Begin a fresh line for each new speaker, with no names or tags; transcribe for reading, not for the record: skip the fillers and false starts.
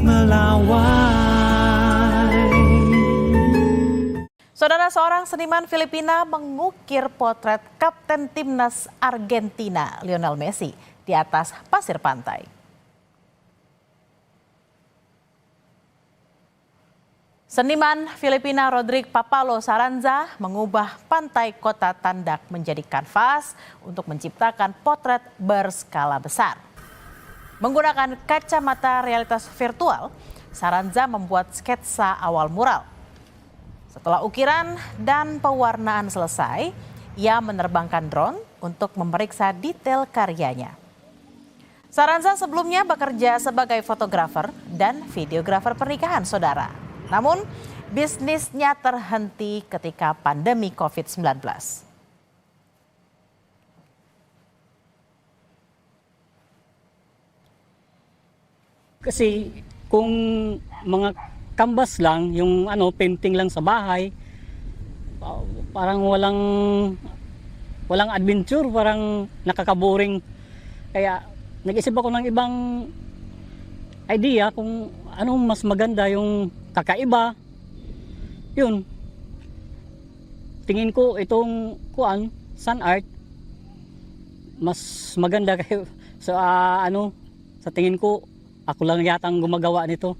melawai.
Saudara, seorang seniman Filipina mengukir potret Kapten Timnas Argentina Lionel Messi di atas pasir pantai. Seniman Filipina Rodrigue Papalo Saranza mengubah pantai Kota Tandak menjadi kanvas untuk menciptakan potret berskala besar. Menggunakan kacamata realitas virtual, Saranza membuat sketsa awal mural. Setelah ukiran dan pewarnaan selesai, ia menerbangkan drone untuk memeriksa detail karyanya. Saranza sebelumnya bekerja sebagai fotografer dan videografer pernikahan, saudara. Namun, bisnisnya terhenti ketika pandemi COVID-19.
Kasi kung mga canvas lang, yung painting lang sa bahay, parang walang adventure, parang nakakaboring. Kaya nag-isip ako ng ibang idea kung anong mas maganda, yung kakaiba. Yun. Tingin ko itong sun art mas maganda kayo sa sa tingin ko ako lang yata ang gumagawa nito.